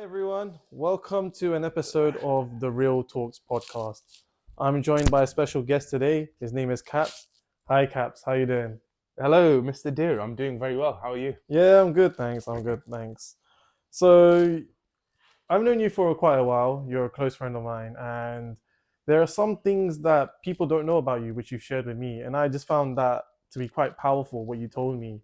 everyone. Welcome to an episode of the Real Talks podcast. I'm joined by a special guest today. His name is Kaps. Hi, Kaps. How you doing? Hello, Mr. Deer. I'm doing very well. How are you? Yeah, I'm good, thanks. I'm good, thanks. So, I've known you for quite a while. You're a close friend of mine, and there are some things that people don't know about you, which you shared with me, and I just found that to be quite powerful. What you told me,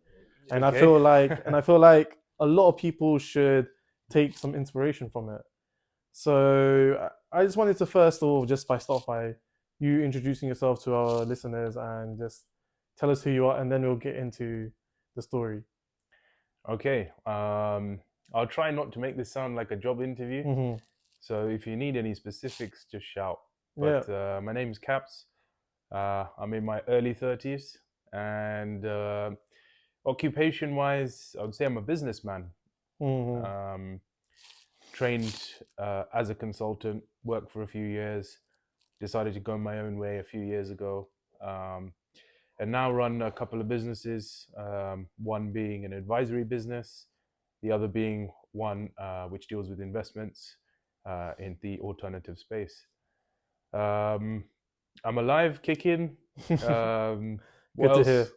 and I Okay. feel like, and I feel like a lot of people should take some inspiration from it. So I just wanted to first of all, just by start by you introducing yourself to our listeners and just tell us who you are, and then we'll get into the story. Okay. I'll try not to make this sound like a job interview. Hmm. So if you need any specifics, just shout. Yeah. But my name's Kaps. I'm in my early 30s. And occupation-wise, I would say I'm a businessman. Hmm. Um, Trained as a consultant, worked for a few years, decided to go my own way a few years ago. Um, and now run a couple of businesses, one being an advisory business, the other being one which deals with investments in the alternative space. Um, I'm alive, kicking. What Good to hear. else?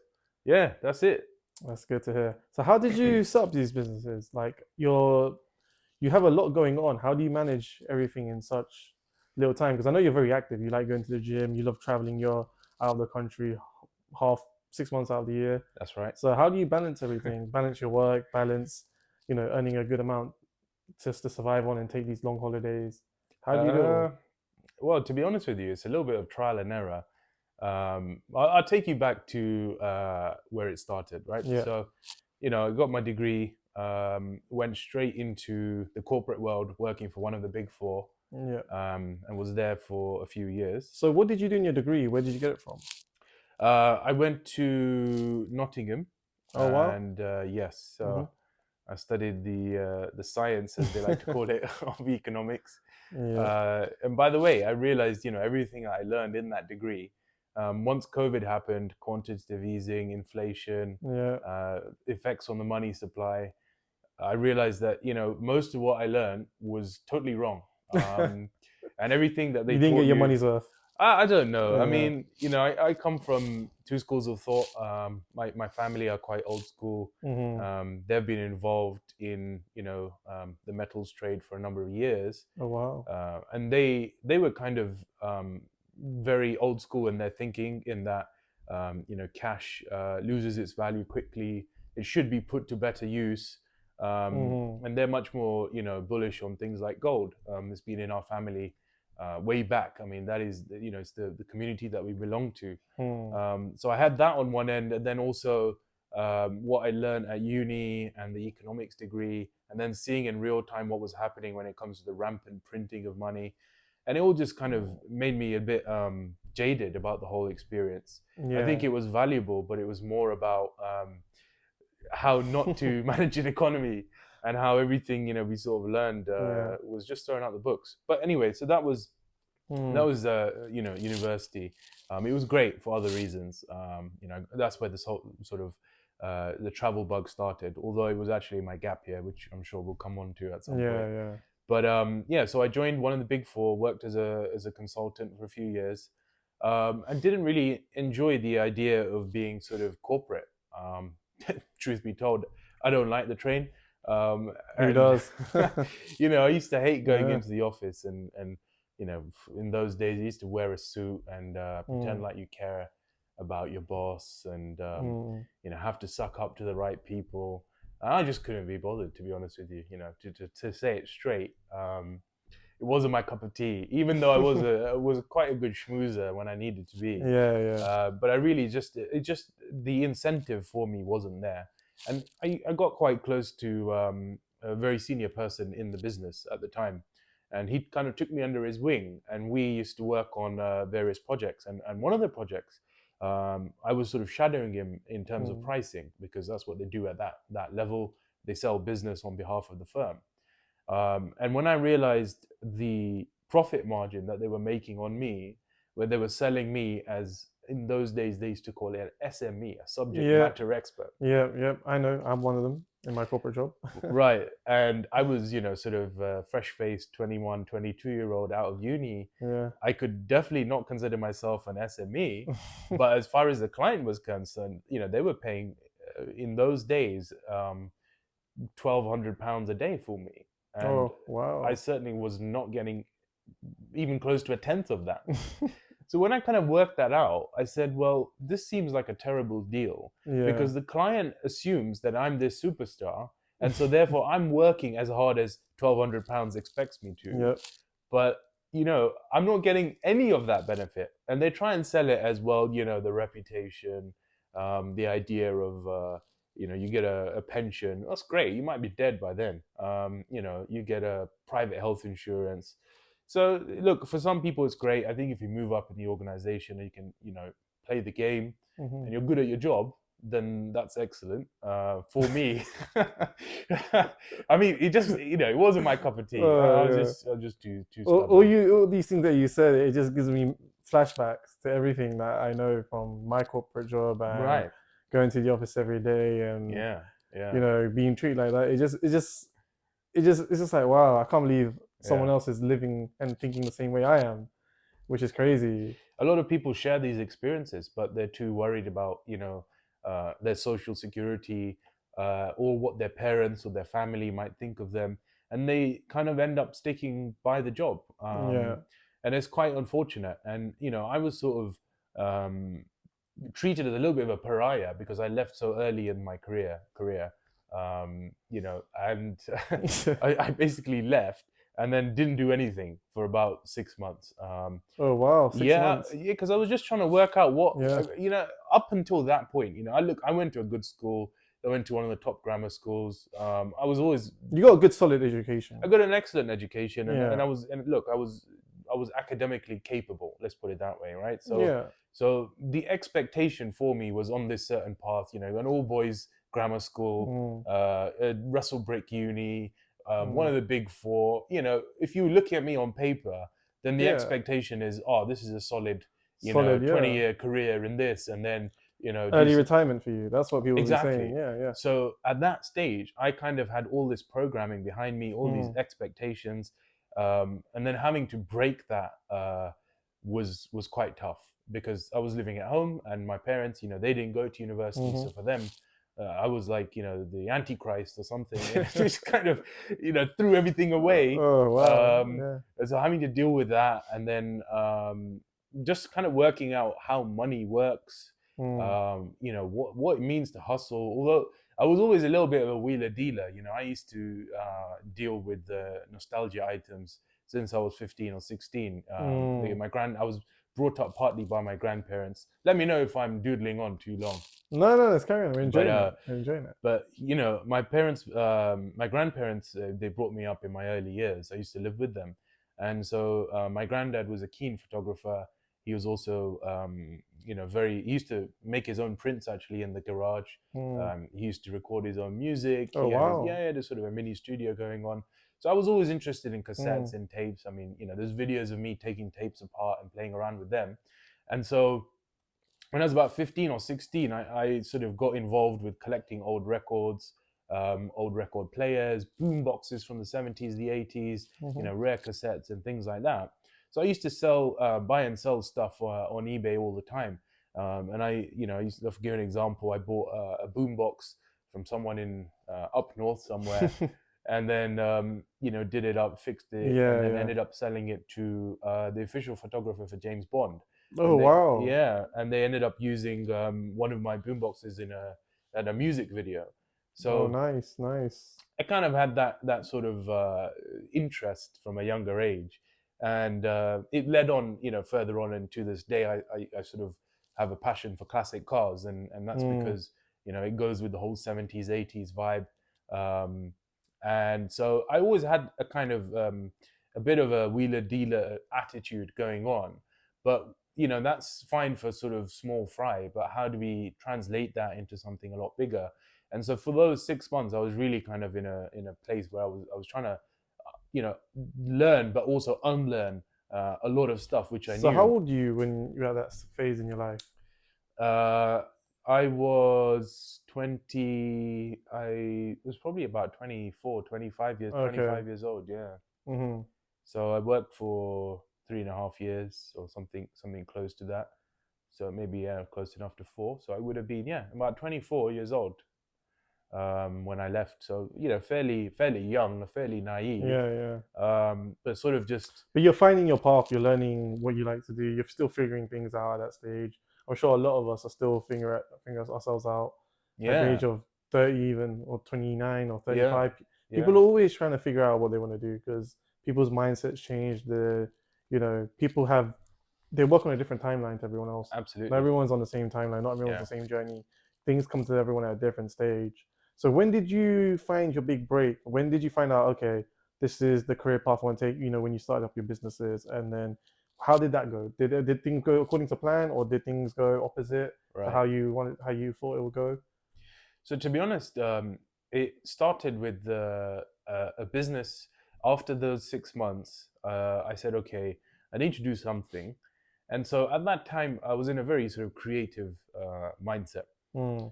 Yeah, that's it. That's good to hear. So how did you set up these businesses? Like you have a lot going on. How do you manage everything in such little time? Because I know you're very active. You like going to the gym. You love traveling. You're out of the country half 6 months out of the year. That's right. So how do you balance everything? Balance your work, balance, earning a good amount just to survive on and take these long holidays. How do you do it Uh, all? well, to be honest with you, it's a little bit of trial and error. I'll take you back to where it started, right? Yeah, So, I got my degree, went straight into the corporate world, working for one of the big four, yeah. and was there for a few years. So what did you do in your degree? Where did you get it from? I went to Nottingham, Oh wow. and yes, Hmm. I studied the science, as they like to call it, of economics. Yeah, And by the way, I realized, everything I learned in that degree, once COVID happened, quantitative easing, inflation, yeah. effects on the money supply, I realized that, most of what I learned was totally wrong. Um, and everything that they You didn't taught get your you, money's worth. I don't know. I Yeah. mean, I come from two schools of thought. My family are quite old school. Hmm. They've been involved in, the metals trade for a number of years. Oh wow. And they were kind of very old school in their thinking, in that cash loses its value quickly. It should be put to better use. Hmm. And they're much more bullish on things like gold. It's been in our family way back. I mean, that is, it's the community that we belong to. Hmm. So I had that on one end, and then also what I learned at uni and the economics degree, and then seeing in real time what was happening when it comes to the rampant printing of money. And it all just kind of made me a bit jaded about the whole experience. I think Yeah. it was valuable, but it was more about how not to manage an economy, and how everything we sort of learned Yeah. was just thrown out the books. But anyway, so that Hmm. was university. It was great for other reasons. That's where this whole sort of the travel bug started. Although it was actually my gap year, which I'm sure we'll come on to at some Yeah. point. Yeah. But yeah, so I joined one of the big four, worked as a consultant for a few years, and didn't really enjoy the idea of being sort of corporate. Truth be told, I don't like the train. Who And does? I used to hate going Yeah. into the office, and in those days, I used to wear a suit and pretend Mm. like you care about your boss, and Mm. have to suck up to the right people. And I just couldn't be bothered, to be honest with you. To say it straight, it wasn't my cup of tea. Even though I was quite a good schmoozer when I needed to be, Yeah. Yeah. but I really just the incentive for me wasn't there. And I got quite close to a very senior person in the business at the time, and he kind of took me under his wing, and we used to work on various projects. And one of the projects, I was sort of shadowing him in terms of Mm. pricing, because that's what they do at that level. They sell business on behalf of the firm. And when I realized the profit margin that they were making on me, where they were selling me as, in those days they used to call it an SME, a subject Yeah. matter expert. Yeah. Yeah. I know. I'm one of them. in my corporate job. Right. And I was, sort of fresh-faced 21, 22-year-old out of uni. Yeah. I could definitely not consider myself an SME, but as far as the client was concerned, they were paying in those days £1,200 a day for me, and Oh I wow. certainly was not getting even close to a tenth of that. So when I kind of worked that out, I said, well, this seems like a terrible deal Yeah. because the client assumes that I'm this superstar, and so therefore I'm working as hard as £1,200 expects me to, Yep. but I'm not getting any of that benefit. And they try and sell it as, well, the reputation, the idea of you get a pension. That's great. You might be dead by then. You get a private health insurance. So look, for some people it's great. I think if you move up in the organization and you can play the game Hmm. and you're good at your job, then that's excellent. For me, I mean, it wasn't my cup of tea. I was Yeah. just too All stubborn. you all these things that you said, it just gives me flashbacks to everything that I know from my corporate job and Right. going to the office every day and Yeah. Yeah. being treated like that. It's just like wow, I can't believe someone Yeah. else is living and thinking the same way I am, which is crazy. A lot of people share these experiences, but they're too worried about their social security, or what their parents or their family might think of them, and they kind of end up sticking by the job. Yeah. And it's quite unfortunate. And I was sort of treated as a little bit of a pariah because I left so early in my career. And I basically left and then didn't do anything for about 6 months. Oh wow, six Yeah, months. yeah, because I was just trying to work out what, Yeah. up until that point, I went to a good school. I went to one of the top grammar schools. I was always, You got a good solid education. I got an excellent education, and Yeah. I was academically capable. Let's put it that way, right? So, Yeah. so the expectation for me was on this certain path, an all boys grammar school, Mm, a Russell Brick uni, one of mm. the big four. If you look at me on paper, then the Yeah. expectation is, oh, this is a solid, Solid, yeah. 20-year career in this, and then do Early some. retirement for you. That's what people will be saying. Exactly. Yeah, yeah. So at that stage, I kind of had all this programming behind me, all these Mm, expectations, and then having to break that was quite tough because I was living at home, and my parents, they didn't go to university, hmm. so for them, I was like, the Antichrist or something, and it just kind of, threw everything away. Oh wow. Yeah. And so having to deal with that, and then just kind of working out how money works, Mm, what it means to hustle. Although I was always a little bit of a wheeler dealer. I used to deal with the nostalgia items since I was 15 or 16. mm. I was brought up partly by my grandparents. Let me know if I'm doodling on too long. No, no, let's carry on. We're But enjoying it. We're enjoying it. my grandparents, they brought me up in my early years. I used to live with them, and so my granddad was a keen photographer. He was also, he used to make his own prints actually in the garage. Mm. He used to record his own music. Oh He wow. had a sort of a mini studio going on. So I was always interested in Mm, cassettes and tapes. I mean, there's videos of me taking tapes apart and playing around with them, and so when I was about 15 or 16, I sort of got involved with collecting old records, old record players, boom boxes from the 70s, the 80s, hmm. rare cassettes and things like that. So I used to buy and sell stuff on eBay all the time. And I used to give an example. I bought a boom box from someone in up north somewhere, and then did it up, fixed it, and Yeah, then yeah. ended up selling it to the official photographer for James Bond. Oh And wow. they ended up using one of my boomboxes in a music video. Oh So nice, nice. I kind of had that sort of interest from a younger age, and it led on, further on. And to this day, I sort of have a passion for classic cars, and that's Mm, because it goes with the whole 70s 80s vibe. Um, and so I always had a kind of a bit of a wheeler dealer attitude going on, but that's fine for sort of small fry. But how do we translate that into something a lot bigger? And so for those 6 months, I was really kind of in a place where I was trying to, learn but also unlearn a lot of stuff which I so how knew. old are you when you're at that phase in your life? Uh, I was 20. I was probably about 24, 25 years, Okay. 25 years old. Yeah. Hmm. So I worked for 3.5 years or something close to that. So maybe, yeah, close enough to four. So I would have been, yeah, about 24 years old when I left. So, fairly young, fairly naive, Yeah, yeah. but sort of just, But you're finding your path. You're learning what you like to do. You're still figuring things out at that stage. I'm sure a lot of us are still figuring ourselves out at the age yeah, of 30, even or 29 or yeah, 35. People yeah, are always trying to figure out what they want to do because people's mindsets change. People have they work on a different timeline to everyone else. Not absolutely. everyone's on the same timeline. Not everyone's on Yeah. the same journey. Things come to everyone at a different stage. So when did you find your big break? When did you find out? Okay, this is the career path I want to take. When you started up your businesses, and then how did that go? Did things go according to plan, or did things go opposite to Right. how you thought it would go? So to be honest, it started with a business. After those 6 months, I said, okay, I need to do something. And so at that time, I was in a very sort of creative mindset. Mm,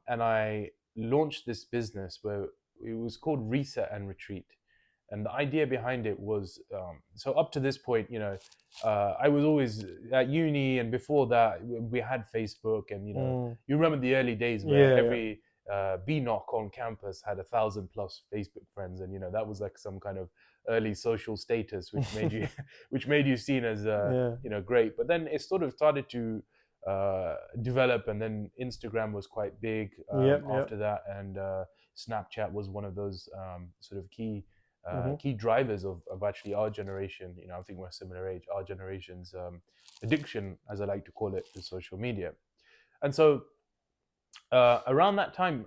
And I launched this business where it was called Reset and Retreat. And the idea behind it was, so up to this point, I was always at uni, and before that, we had Facebook, and mm, you remember the early days where yeah, yeah, every BNOC on campus had 1,000 plus Facebook friends, and that was like some kind of early social status, which made you which made you seen as yeah, great. But then it sort of started to develop, and then Instagram was quite big yep, yep. after that, and Snapchat was one of those sort of Mm-hmm. key drivers of actually our generation. I think we're a similar age. Our generation's addiction, as I like to call it, to social media. And so around that time,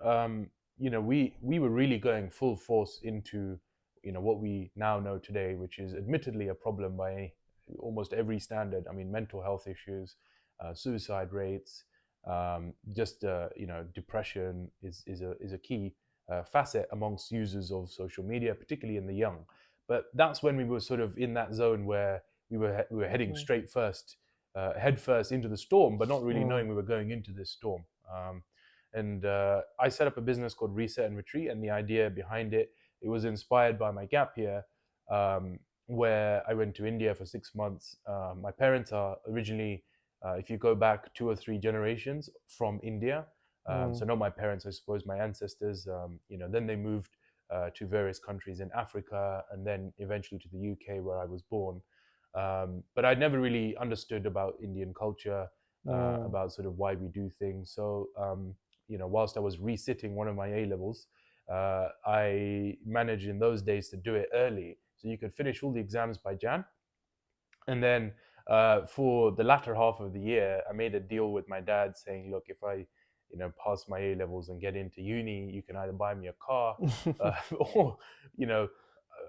we were really going full force into what we now know today, which is admittedly a problem by almost every standard. I mean, mental health issues, suicide rates, just depression is a key facet amongst users of social media, particularly in the young. But that's when we were sort of in that zone where we were heading Mm, head first into the storm, but not really mm, knowing we were going into this storm. And I set up a business called Reset and Retreat, and the idea behind it was inspired by my gap year, where I went to India for 6 months. My parents are originally, if you go back 2 or 3 generations, from India. mm, So not my parents, I suppose my ancestors. Then they moved to various countries in Africa, and then eventually to the UK, where I was born. But I'd never really understood about Indian culture, mm, about sort of why we do things. So, whilst I was resitting one of my A levels, I managed in those days to do it early, so you could finish all the exams by Jan, and then for the latter half of the year, I made a deal with my dad saying, "Look, if I, pass my A levels and get into uni, you can either buy me a car, uh, or, you know,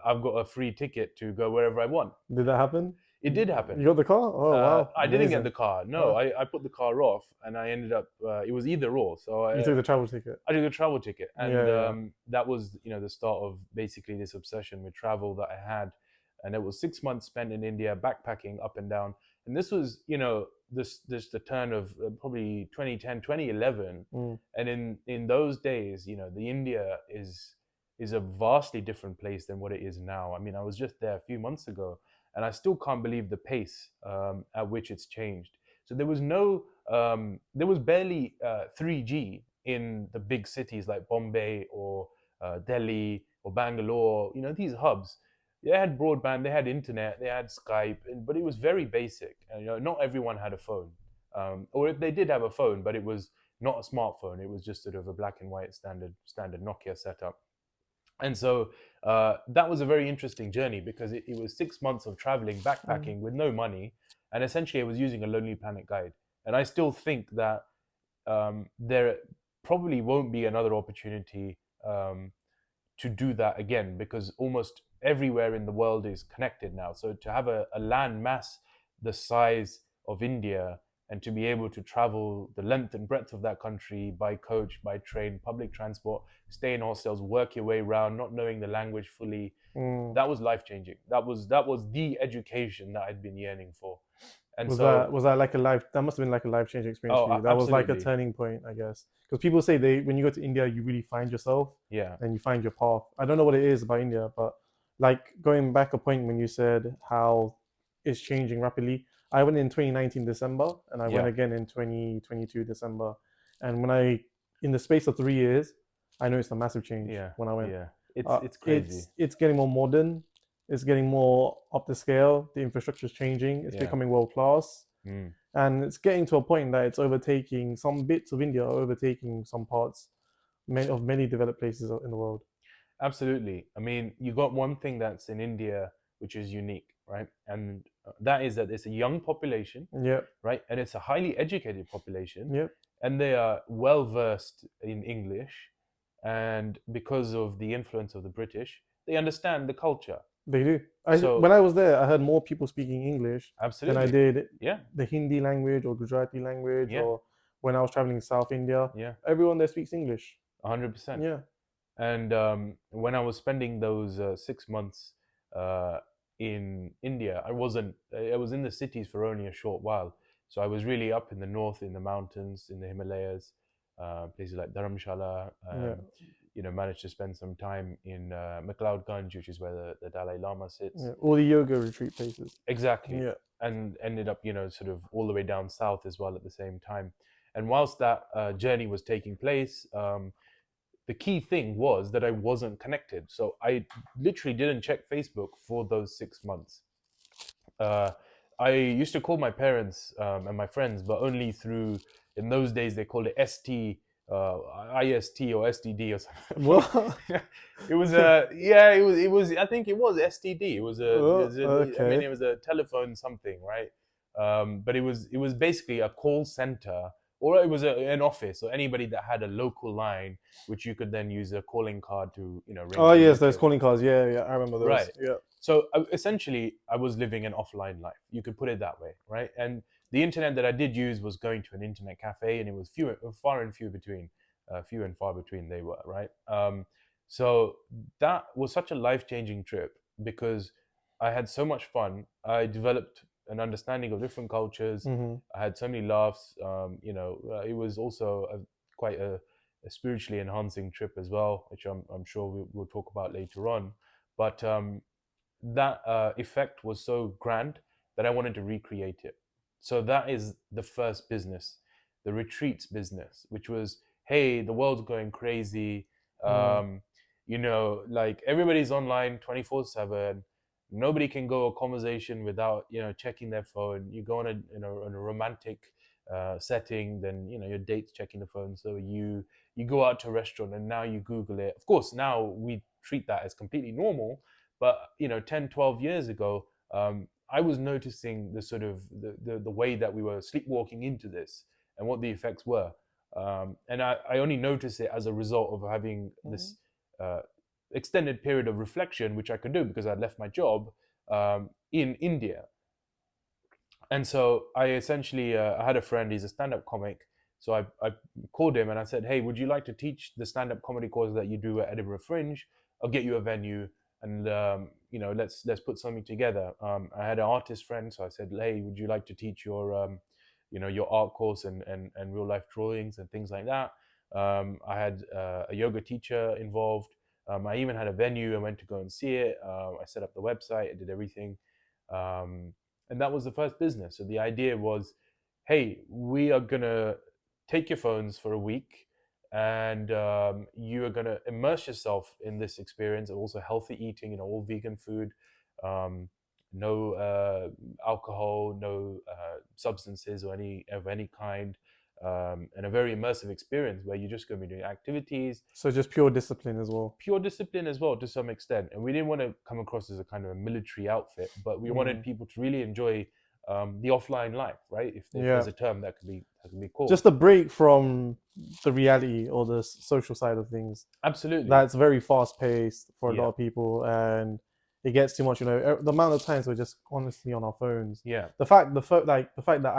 I've got a free ticket to go wherever I want." Did that happen? It did happen. You got the car? Oh wow, I didn't get amazing. the car. No, Oh, I put the car off, and I ended up. It was either or. So you took the travel ticket. I took a travel ticket, and Yeah, yeah. that was the start of basically this obsession with travel that I had. And it was 6 months spent in India backpacking up and down. And this was this the turn of probably 2010, 2011. Mm, And in those days, the India is a vastly different place than what it is now. I mean, I was just there a few months ago, and I still can't believe the pace at which it's changed. So there was barely 3G in the big cities like Bombay or Delhi or Bangalore. These hubs. They had broadband, they had internet, they had Skype, but it was very basic. And, not everyone had a phone, or if they did have a phone, but it was not a smartphone. It was just sort of a black and white standard Nokia setup. And so that was a very interesting journey because it was 6 months of traveling, mm, backpacking with no money. And essentially, I was using a Lonely Planet guide. And I still think that there probably won't be another opportunity to do that again because almost everywhere in the world is connected now. So to have a land mass the size of India and to be able to travel the length and breadth of that country by coach, by train, public transport, stay in hostels, work your way around, not knowing the language fully, mm, that was life changing. That was the education that I'd been yearning for. And Was so, that like a life? That must have been like a life changing experience for you. That was like a absolutely, turning point, I guess. Because people say they when you go to India, you really find yourself yeah, and you find your path. I don't know what it is about India, but like going back a point when you said how it's changing rapidly. I went in 2019 December, and I went yeah, again in 2022 December. And when I, in the space of 3 years, I noticed a massive change yeah, when I went. yeah. It's crazy. It's getting more modern. It's getting more up the scale. The infrastructure is changing. It's Yeah. becoming world class, Mm. and it's getting to a point that it's overtaking some bits of India, are overtaking some parts of many developed places in the world. Absolutely. I mean, you got one thing that's in India which is unique, right? And that is that it's a young population, Yep, right? And it's a highly educated population, yep, and they are well versed in English. And because of the influence of the British, they understand the culture. they do. So, When I was there, I heard more people speaking English than I absolutely. did Yeah. the Hindi language or Gujarati language, Yeah. or when I was traveling in South India, Yeah. everyone there speaks English. 100%. Yeah. And when I was spending those 6 months uh, in India, I wasn't. I was in the cities for only a short while, so I was really up in the north, in the mountains, in the Himalayas, places like Dharamshala. Yeah, Managed to spend some time in McLeodganj, which is where the Dalai Lama sits. yeah, all the yoga retreat places. Exactly, Yeah. and ended up, sort of all the way down south as well at the same time. And whilst that journey was taking place, the key thing was that I wasn't connected. So I literally didn't check Facebook for those 6 months. Uh, I used to call my parents and my friends, but only through, in those days, they called it ST, IST or STD or something. What? It was I think it was STD. Oh, I mean, okay. it was a telephone something, right? But it was basically a call center, or it was an office, or anybody that had a local line, which you could then use a calling card to, ring Oh and yes, book those your. calling cards. Yeah, yeah, I remember those. Right. Yeah. So essentially, I was living an offline life. You could put it that way, right? And the internet that I did use was going to an internet cafe, and it was far and few between, few and far between they were, right? So that was such a life changing trip because I had so much fun. I developed an understanding of different cultures. Mm-hmm. I had so many laughs. It was also quite a spiritually enhancing trip as well, which I'm sure we'll talk about later on. But that effect was so grand that I wanted to recreate it. So that is the first business, the retreats business, which was, hey, the world's going crazy. Mm. Like everybody's online 24/7. Nobody can go a conversation without checking their phone. You go on a romantic setting, then your date's checking the phone. So you go out to a restaurant and now you Google it. Of course, now we treat that as completely normal, but 10, 12 years ago, I was noticing the sort of the way that we were sleepwalking into this and what the effects were. And I only noticed it as a result of having Mm. this uh, extended period of reflection, which I could do because I'd left my job in India. And so I essentially, I had a friend, he's a stand-up comic. So I called him and I said, hey, would you like to teach the stand-up comedy course that you do at Edinburgh Fringe? I'll get you a venue, and let's put something together. I had an artist friend, so I said, hey, would you like to teach your art course and real life drawings and things like that? I had a yoga teacher involved. I even had a venue. I went to go and see it. I set up the website. I did everything. Um, and that was the first business. So the idea was, hey, we are gonna take your phones for a week, and you are gonna immerse yourself in this experience of also healthy eating, all vegan food, um, no alcohol, no substances or any kind, and a very immersive experience where you're just gonna be doing activities, So just pure discipline as well. pure discipline as well to some extent. And we didn't want to come across as a kind of a military outfit, but we wanted Mm. people to really enjoy the offline life, right? If Yeah. there's a term that can be called. Just a break from the reality or the social side of things. Absolutely. That's very fast paced for a lot Yeah. of people, and it gets too much. The amount of times we're just honestly on our phones. Yeah. The fact that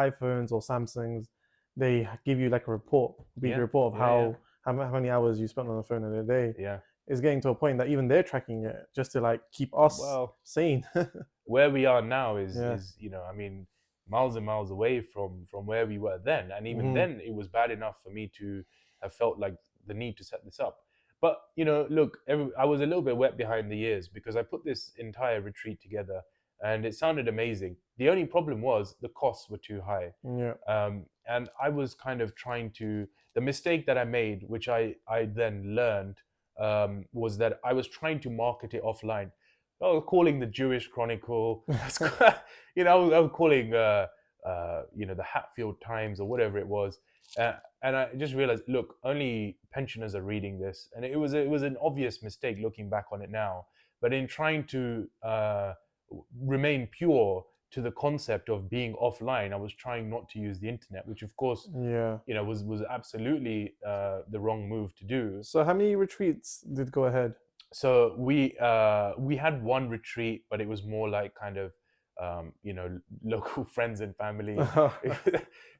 iPhones or Samsungs, they give you like a report, a weekly Yeah. report of Yeah. Yeah. how many hours you spent on the phone in a day. Yeah. Is getting to a point that even they're tracking it just to like keep us Well, sane. where we are now is Yeah. I mean, miles and miles away from where we were then, and even Hmm. then, it was bad enough for me to have felt like the need to set this up. But look, I was a little bit wet behind the ears because I put this entire retreat together, and it sounded amazing. The only problem was the costs were too high, Yeah. and I was kind of trying to. The mistake that I made, which I then learned, was that I was trying to market it offline. I was calling the Jewish Chronicle. I was calling the Hatfield Times or whatever it was, and I just realized, look, only pensioners are reading this, and it was an obvious mistake looking back on it now. But in trying to remain pure to the concept of being offline, I was trying not to use the internet, which of course Yeah. was absolutely the wrong move to do. So how many retreats did go ahead? So we had one retreat, but it was more like kind of local friends and family.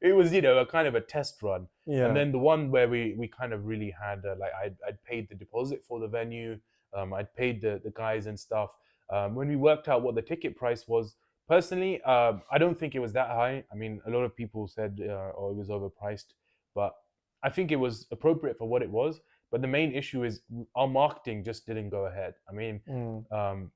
It was a kind of a test run, and Yeah. then the one where we kind of really had like I'd paid the deposit for the venue, I'd paid the guys and stuff. When we worked out what the ticket price was, personally, I don't think it was that high. I mean, a lot of people said oh, it was overpriced, but I think it was appropriate for what it was. But the main issue is our marketing just didn't go ahead. I mean, Mm. um,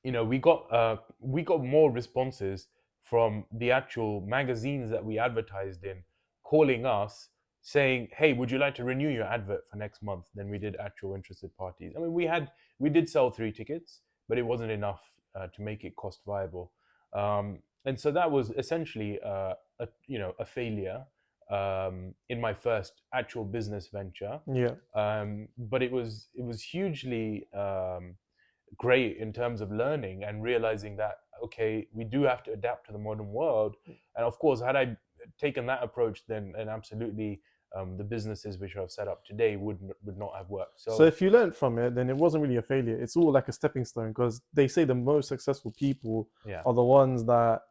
we got more responses from the actual magazines that we advertised in, calling us saying, "Hey, would you like to renew your advert for next month?" Than we did actual interested parties. I mean, we did sell 3 tickets, but it wasn't enough to make it cost viable, and so that was essentially a failure in my first actual business venture. Yeah. But it was hugely great in terms of learning and realizing that, okay, we do have to adapt to the modern world. And of course, had I taken that approach, then and absolutely the businesses which I've set up today would not have worked. So So if you learned from it, then it wasn't really a failure. It's all like a stepping stone because they say the most successful people yeah, are the ones that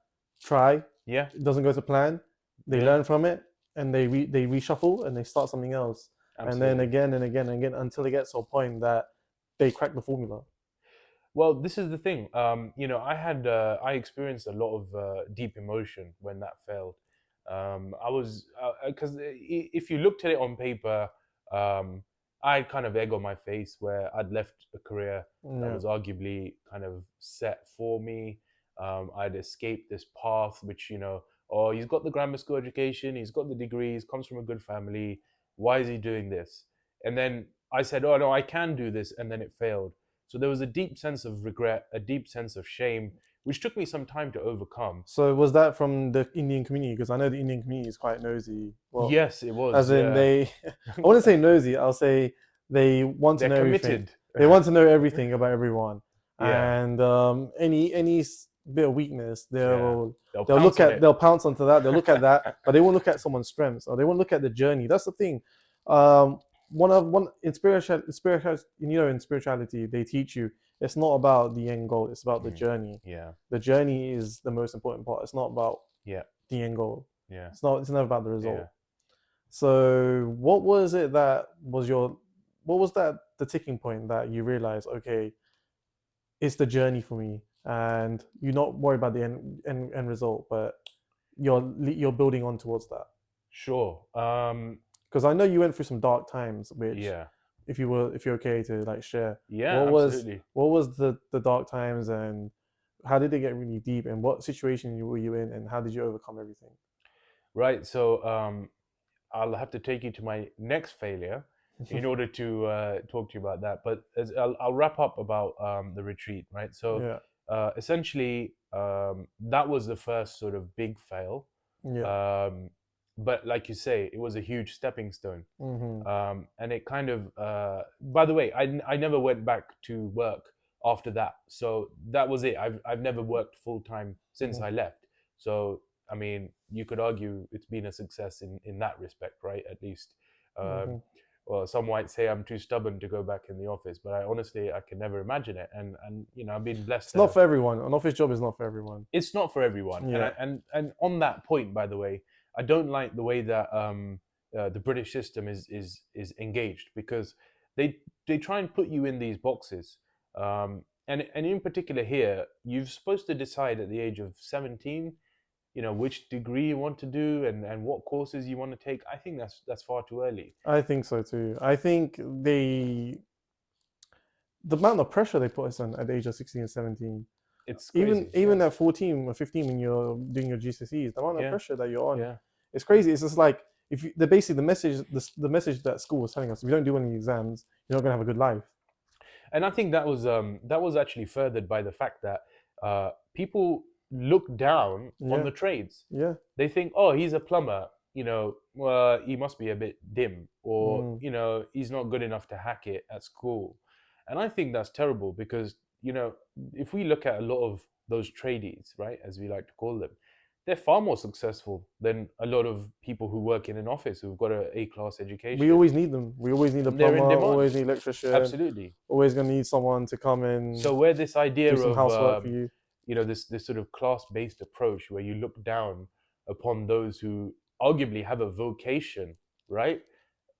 try, yeah, it doesn't go to plan, they yeah, learn from it, and they reshuffle and they start something else, and then absolutely. again and again and again until it gets to a point that they crack the formula. Well, this is the thing. I experienced a lot of deep emotion when that failed. I was because if you looked at it on paper, I had kind of egg on my face where I'd left a career that Yeah. was arguably kind of set for me. I'd escaped this path, which oh, he's got the grammar school education, he's got the degrees, comes from a good family. Why is he doing this? And then I said, oh no, I can do this, and then it failed. So there was a deep sense of regret, a deep sense of shame, which took me some time to overcome. So was that from the Indian community? Because I know the Indian community is quite nosy. Well, Yes, it was. as in Yeah, they, I wouldn't say nosy. I'll say they want to they're know everything. committed. They want to know everything about everyone, Yeah, and any bit of weakness, yeah. They'll they'll pounce look on at, it. they'll pounce onto that. They'll look at that, but they won't look at someone's strengths or they won't look at the journey. That's the thing. One in in spirituality, they teach you it's not about the end goal. It's about the Mm, journey. yeah, The journey is the most important part. It's not about yeah, the end goal. yeah, It's never about the yeah. result. So what was it that was what was that the ticking point that you realized, okay, it's the journey for me, and you're not worried about the end result, but you're building on towards that. Sure. Because I know you went through some dark times, which Yeah, if you're okay to like share, yeah, absolutely. what was the dark times, and how did they get really deep, and what situation were you in, and how did you overcome everything? Right. So I'll have to take you to my next failure in order to talk to you about that. But I'll wrap up about the retreat, right? So Yeah. essentially, that was the first sort of big fail. Yeah. Um, but like you say, it was a huge stepping stone. Hmm. And it kind of, by the way, I never went back to work after that. So that was it. I've never worked full time since I left. So I mean, you could argue it's been a success in that respect, right? At least. Um, Hmm. well, some might say I'm too stubborn to go back in the office, but I honestly I can never imagine it. And I've been blessed It's not to. for everyone. An office job is not for everyone. It's not for everyone. And Yeah. and on that point, by the way, I don't like the way that the British system is engaged, because they try and put you in these boxes. And in particular here, you're supposed to decide at the age of 17, which degree you want to do and what courses you want to take. I think that's far too early. I think so too. I think the amount of pressure they put us on at the age of 16 and 17, It's even crazy. even Yeah, at 14 or 15 when you're doing your GCSEs, the amount of yeah, pressure that you're on, yeah. it's crazy. It's just like if you, the basically the message that school was telling us, if you don't do any exams, you're not gonna have a good life. And I think that was actually furthered by the fact that people look down on Yeah, the trades. yeah. They think, oh, he's a plumber, well, he must be a bit dim, or Mm. he's not good enough to hack it at school. And I think that's terrible because if we look at a lot of those tradies, right, as we like to call them, they're far more successful than a lot of people who work in an office who've got a A-class We education. always need them. We always need a They're plumber. in demand. Always need electrician. Absolutely. Always gonna need someone to come and So where this idea do some of housework for you. this sort of class-based approach where you look down upon those who arguably have a vocation, right?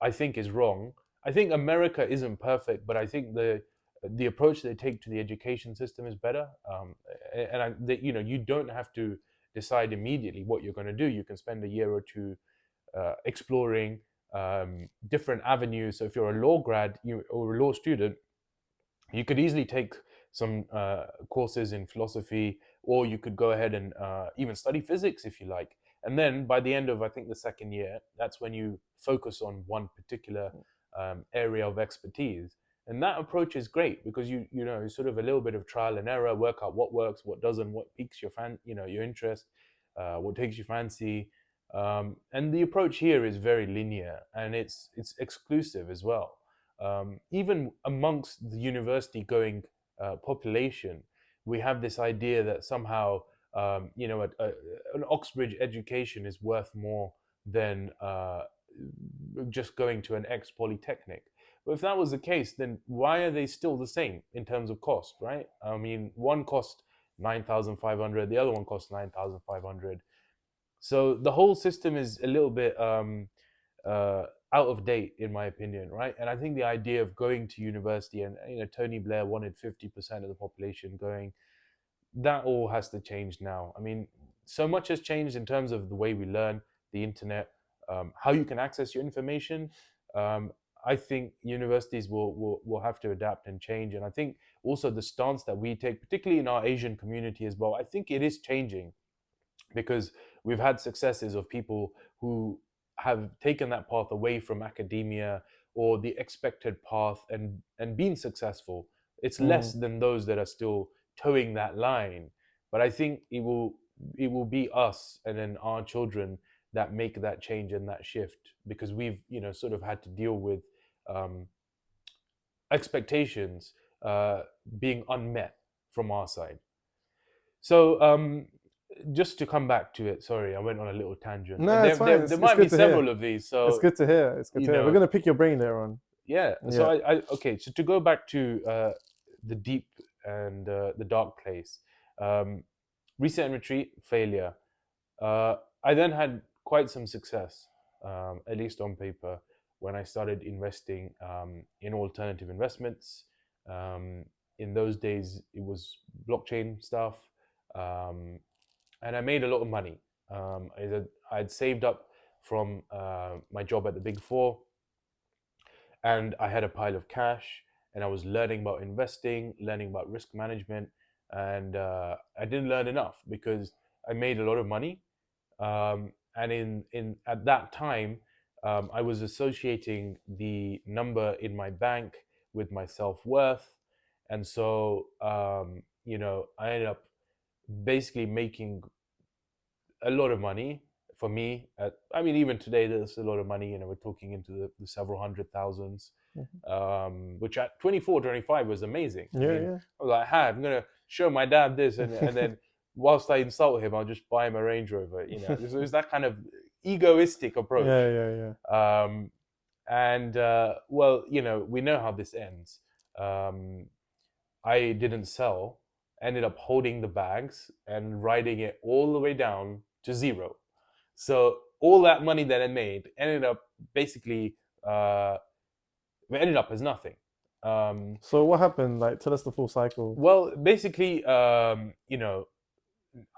I think is wrong. I think America isn't perfect, but I think the approach they take to the education system is better. You don't have to decide immediately what you're going to do. You can spend a year or two exploring different avenues. So if you're a law grad or a law student, you could easily take some courses in philosophy, or you could go ahead and even study physics if you like. And then by the end of, I think, the second year, that's when you focus on one particular area of expertise. And that approach is great because sort of a little bit of trial and error, work out what works, what doesn't, what piques your interest, what takes your fancy. And the approach here is very linear and it's exclusive as well. Even amongst the university going population, we have this idea that somehow an Oxbridge education is worth more than just going to an ex polytechnic. But if that was the case, then why are they still the same in terms of cost, right? I mean, one cost 9,500, the other one costs 9,500. So the whole system is a little bit uh, out of date, in my opinion, right? And I think the idea of going to university, and Tony Blair wanted 50% of the population going, that all has to change now. I mean, so much has changed in terms of the way we learn, the internet, how you can access your information. Um, I think universities will have to adapt and change. And I think also the stance that we take, particularly in our Asian community as well, I think it is changing because we've had successes of people who have taken that path away from academia or the expected path and been successful. It's less Mm. than those that are still towing that line. But I think it will be us and then our children that make that change and that shift because we've sort of had to deal with um, expectations uh, being unmet from our side. So just to come back to it, sorry, I went on a little tangent, but No, there, it's fine. there, there It's might be good to hear. several of these. It's So, good to hear. It's good you to hear. We're know, gonna pick your brain later on. yeah. So Yeah. okay. So to go back to the deep and the dark place, um, reset and retreat failure. Uh, I then had quite some success, at least on paper, when I started investing in alternative investments. Um, in those days, it was blockchain stuff, um, and I made a lot of money. I'd saved up from my job at the Big Four, and I had a pile of cash, and I was learning about investing, learning about risk management, and I didn't learn enough because I made a lot of money, and in at that time, I was associating the number in my bank with my self worth, and so I ended up basically making a lot of money for me. I mean, even today, there's a lot of money. We're talking into the several hundred thousands, Mhm. which at 24, 25 was amazing. I mean, Yeah, I was like, "Ha, I'm gonna show my dad this," and yeah. then whilst I insult him, I'll just buy him a Range Rover. It's that kind of egoistic approach. Yeah, yeah, yeah. Um, and well, we know how this ends. Um, I didn't sell, ended up holding the bags and riding it all the way down to zero. So all that money that I made ended up basically ended up as nothing. Um, So what happened? Like, tell us the full cycle. well, basically,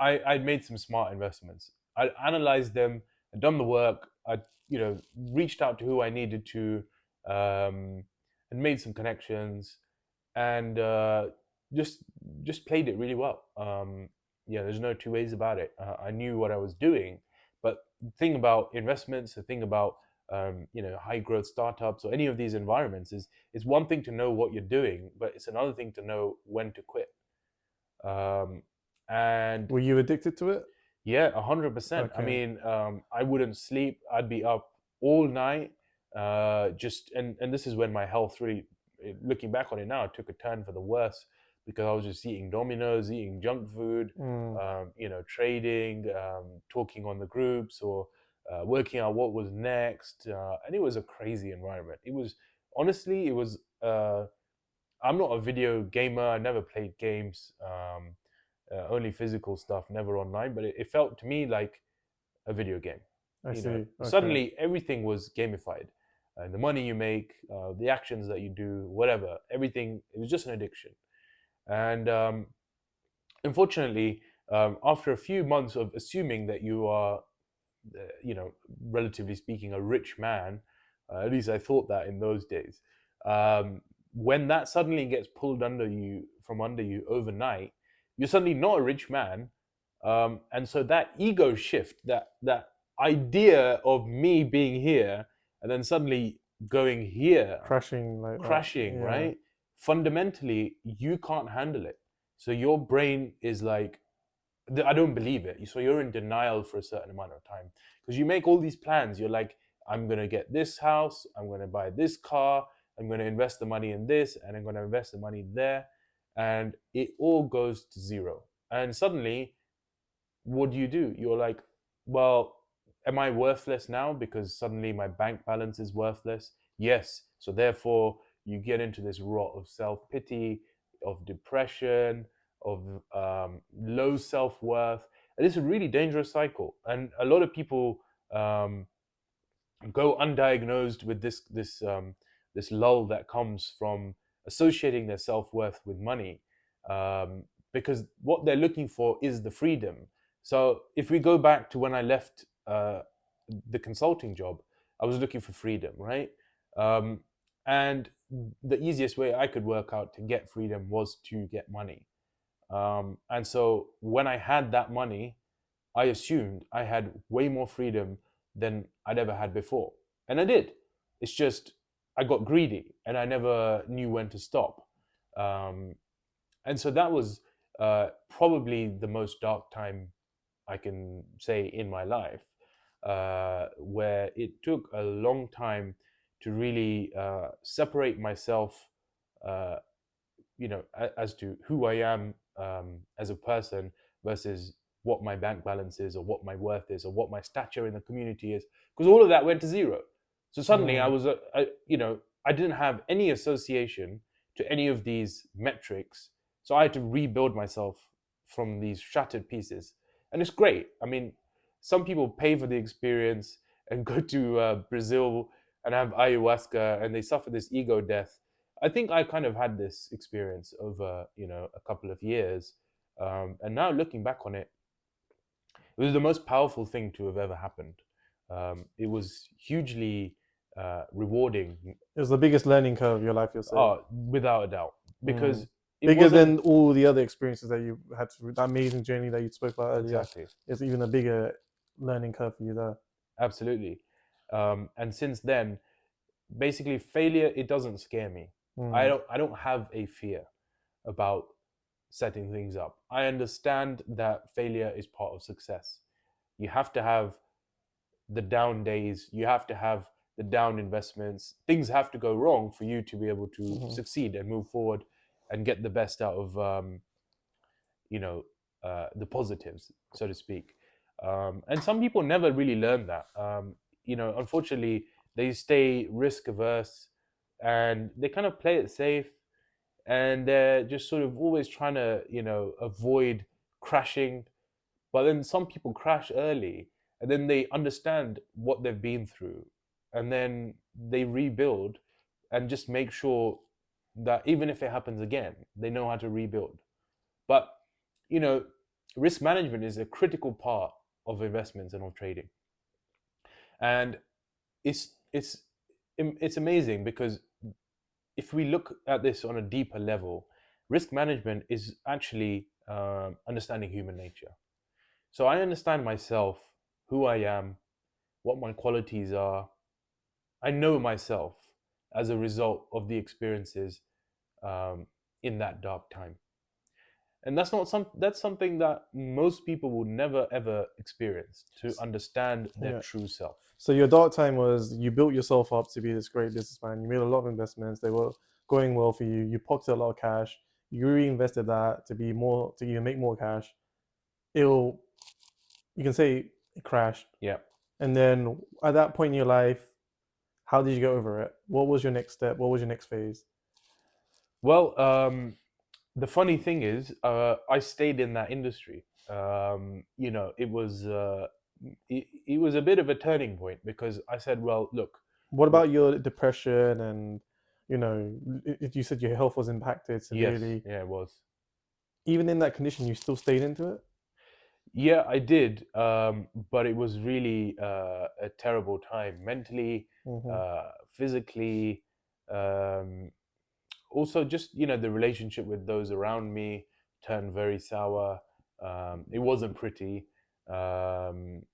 I'd made some smart investments. I analyzed them, I'd done the work, I reached out to who I needed to, and made some connections, and just just played it really well. Yeah, there's no two ways about it. I knew what I was doing, but the thing about investments, the thing about high growth startups or any of these environments is it's one thing to know what you're doing, but it's another thing to know when to quit. Um, and Were you addicted to it? yeah, 100%. I Okay. mean, I wouldn't sleep. I'd be up all night. And this is when my health really, looking back on it now, took a turn for the worse because I was just eating Dominoes, eating junk food, Mm, trading, talking on the groups, or working out what was next. And it was a crazy environment. It was honestly, it was. I'm not a video gamer. I never played games. Only physical stuff, never online. But it felt to me like a video game. I see. Okay. Suddenly everything was gamified. The money you make, the actions that you do, whatever, everything. It was just an addiction. And unfortunately, after a few months of assuming that you are, relatively speaking, a rich man, at least I thought that in those days. When that suddenly gets pulled under you overnight, you're suddenly not a rich man, and so that ego shift, that idea of me being here and then suddenly going here, Crashing like that. crashing, Yeah. right? Fundamentally, you can't handle it. So your brain is like, I don't believe it. So you're in denial for a certain amount of time because you make all these plans. You're like, I'm going to get this house, I'm going to buy this car, I'm going to invest the money in this, and I'm going to invest the money there. And it all goes to zero. And suddenly, what do? You're like, well, am I worthless now because suddenly my bank balance is worthless? Yes. So therefore, you get into this rot of self pity, of depression, of low self worth. And it's a really dangerous cycle. And a lot of people um, go undiagnosed with this lull that comes from associating their self worth with money, um, because what they're looking for is the freedom. So if we go back to when I left the consulting job, I was looking for freedom, right? Um, and the easiest way I could work out to get freedom was to get money. And so when I had that money, I assumed I had way more freedom than I'd ever had before. And I did. It's just I got greedy and I never knew when to stop. Um, and so that was probably the most dark time I can say in my life, where it took a long time to really separate myself, uh, as to who I am as a person versus what my bank balance is or what my worth is or what my stature in the community is, because all of that went to zero. So suddenly I Mm, was I didn't have any association to any of these metrics, so I had to rebuild myself from these shattered pieces. And it's great. I mean, some people pay for the experience and go to Brazil and have ayahuasca and they suffer this ego death. I think I kind of had this experience over, a couple of years, and now looking back on it, it was the most powerful thing to have ever happened. It was hugely rewarding, it was the biggest learning curve of your life, you'll say. without a doubt, Mm. because it Bigger wasn't than all the other experiences that you had through that amazing journey that you spoke about earlier. exactly, It's even a bigger learning curve for you there. absolutely. And since then, basically, failure, it doesn't scare me. Mm, I don't have a fear about setting things up. I understand that failure is part of success. You have to have the down days, you have to have the down investments. Things have to go wrong for you to be able to mhm. succeed and move forward and get the best out of you know the positives, so to speak. And some people never really learn that. Unfortunately, they stay risk averse and they kind of play it safe, and they're just sort of always trying to avoid crashing. But then some people crash early and then they understand what they've been through, and then they rebuild and just make sure that even if it happens again, they know how to rebuild. But you know risk management is a critical part of investments and of trading. And it's it's amazing because if we look at this on a deeper level, risk management is actually understanding human nature. So I understand myself, who I am, what my qualities are. I know myself as a result of the experiences um, in that dark time. And that's something that most people will never ever experience, to understand their Yeah. true self. So your dark time was you built yourself up to be this great businessman. You made a lot of investments. They were going well for you. You pocketed a lot of cash. You reinvested that to be more to even make more cash. It'll you can say it crashed. Yeah. And then at that point in your life, how did you get over it? What was your next step? What was your next phase? Well, the funny thing is, I stayed in that industry. It was a bit of a turning point because I said, well, look, What about your depression and you said your health was impacted yes, severely. yeah, it was. Even in that condition, you still stayed into it. Yeah, I did, but it was really a terrible time mentally, Hmm. physically, um, also just the relationship with those around me turned very sour. It wasn't pretty, um,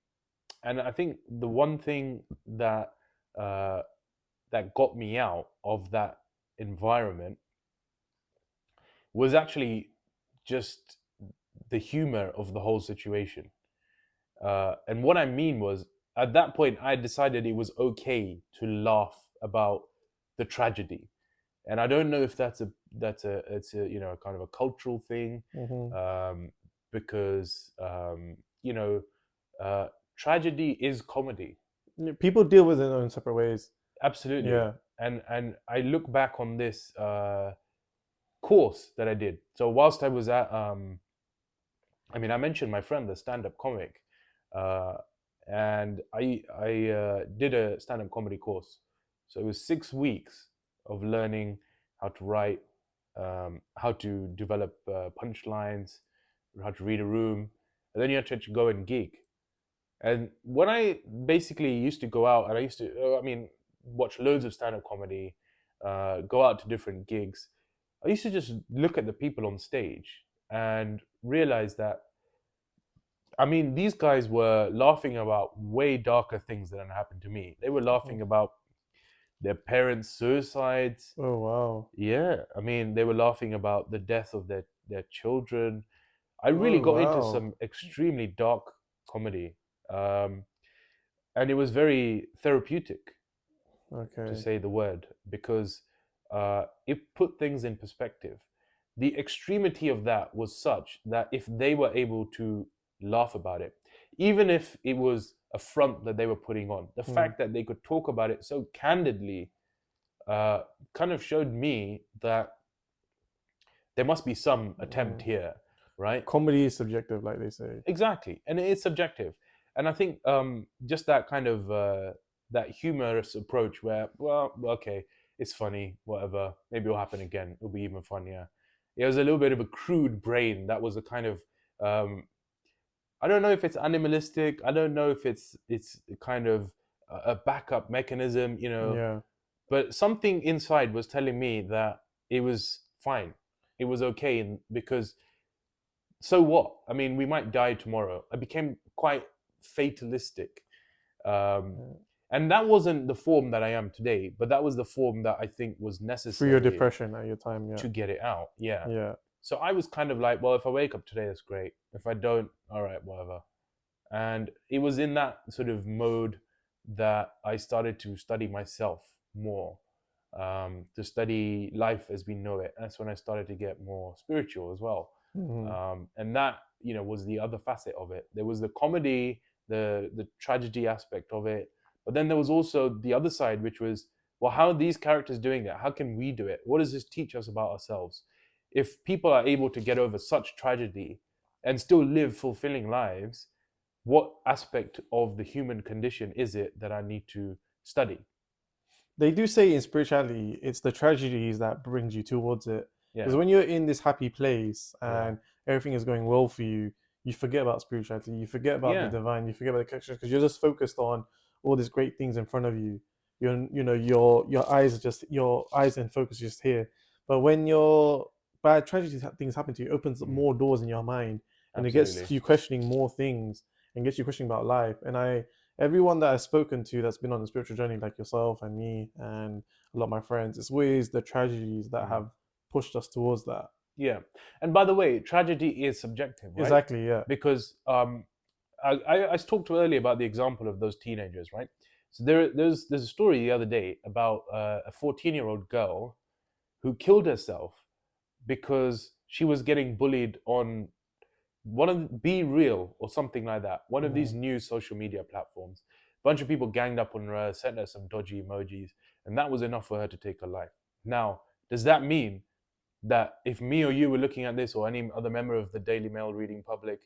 and I think the one thing uh, that got me out of that environment was actually just the humor of the whole situation. And what I mean was, at that point, I decided it was okay to laugh about the tragedy. And I don't know if it's a kind of a cultural thing, Hmm. um, because uh, tragedy is comedy. People deal with it in their own separate ways. Absolutely. Yeah. And I look back on this course that I did. So whilst I was at I mentioned my friend, the stand-up comic, uh, and I did a stand-up comedy course. So it was 6 weeks of learning how to write, how to develop punchlines, how to read a room, and then you had to actually go and gig. And when I basically used to go out, and I used to, watch loads of stand-up comedy, go out to different gigs. I used to just look at the people on stage and realize that these guys were laughing about way darker things than happened to me. They were laughing about their parents' suicides. Oh wow. Yeah, they were laughing about the death of their children. I really Oh got into wow. some extremely dark comedy, um, and it was very therapeutic, to Okay. say the word, because it put things in perspective. The extremity of that was such that if they were able to laugh about it, even if it was a front that they were putting on, the Hmm. fact that they could talk about it so candidly uh, kind of showed me that there must be some attempt Hmm. here, right? Comedy is subjective, like they say. Exactly, and it's subjective. And I think just that kind of that humorous approach, where, well, okay, it's funny, whatever, maybe it'll happen again, it'll be even funnier. It was a little bit of a crude brain. That was a kind of um, I don't know if it's animalistic. I don't know if it's kind of a backup mechanism, Yeah. but something inside was telling me that it was fine, it was okay, because so what? We might die tomorrow. I became quite fatalistic. Um, Yeah. and that wasn't the form that I am today, but that was the form that I think was For your necessary depression at your time, yeah. to get it out. Yeah. Yeah. So I was kind of like, well, if I wake up today, that's great. If I don't, all right, whatever. And it was in that sort of mode that I started to study myself more, to study life as we know it. That's when I started to get more spiritual as well. Hmm. And that, was the other facet of it. There was the comedy, the tragedy aspect of it, but then there was also the other side, which was, well, how are these characters doing that? How can we do it? What does this teach us about ourselves? If people are able to get over such tragedy and still live fulfilling lives, what aspect of the human condition is it that I need to study? They do say in spirituality, it's the tragedies that brings you towards it. Because Yeah, when you're in this happy place yeah, and everything is going well for you, you forget about spirituality, you forget about the Yeah, divine, you forget about the connection because you're just focused on all these great things in front of you. Your eyes are just your eyes and focus just here. But when your bad tragedy things happen to you, it opens up mhm, more doors in your mind, and it gets absolutely. you questioning more things and gets you questioning about life. And everyone that I've spoken to that's been on a spiritual journey, like yourself and me and a lot of my friends, it's always the tragedies that Mm. have pushed us towards that. Yeah. And by the way, tragedy is subjective, right? Exactly, yeah. Because I talked to earlier about the example of those teenagers, right? So there's a story the other day about a 14-year-old girl who killed herself because she was getting bullied on one of Be Real or something like that, one of these Mm, new social media platforms. A bunch of people ganged up on her, sent her some dodgy emojis, and that was enough for her to take her life. Now, does that mean that if me or you were looking at this, or any other member of the Daily Mail reading public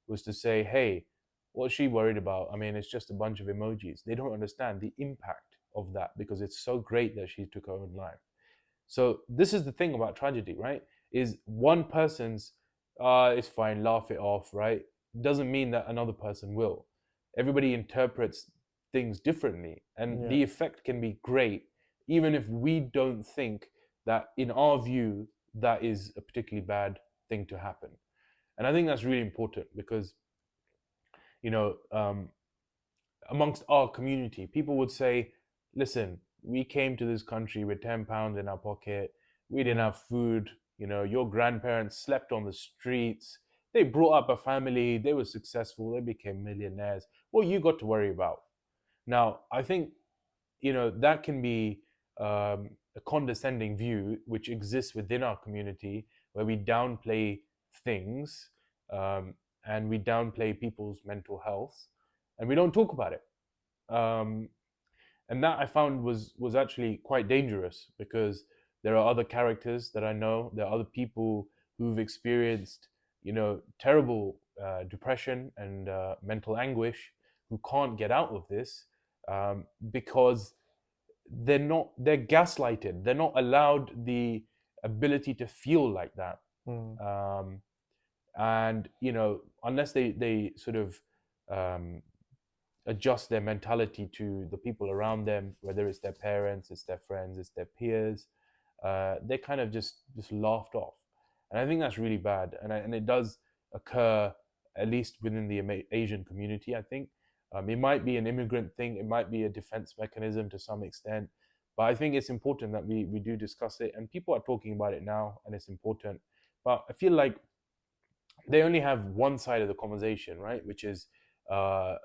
was to say, hey, what's she worried about? I mean, it's just a bunch of emojis. They don't understand the impact of that because it's so great that she took her own life. So this is the thing about tragedy, right? Is one person's it's fine, laugh it off, right? Doesn't mean that another person will. Everybody interprets things differently, and yeah. the effect can be great, even if we don't think that, in our view, that is a particularly bad thing to happen. And I think that's really important because, you know, amongst our community, people would say, listen, we came to this country with £10 in our pocket. We didn't Mm, have food. You know, your grandparents slept on the streets. They brought up a family. They were successful. They became millionaires. What you got to worry about? Now, I think, that can be a condescending view which exists within our community where we downplay things, and we downplay people's mental health, and we don't talk about it. um, and that I found was actually quite dangerous because there are other characters that I know. There are other people who've experienced, terrible depression and mental anguish who can't get out of this, because they're gaslighted. They're not allowed the ability to feel like that. mm, Um, and unless they sort of um, adjust their mentality to the people around them, whether it's their parents, it's their friends, it's their peers. They kind of just laughed off, and I think that's really bad. And it does occur at least within the Asian community. I think it might be an immigrant thing, it might be a defense mechanism to some extent, but I think it's important that we do discuss it, and people are talking about it now, and it's important. But I feel like they only have one side of the conversation, right? Which is, uh,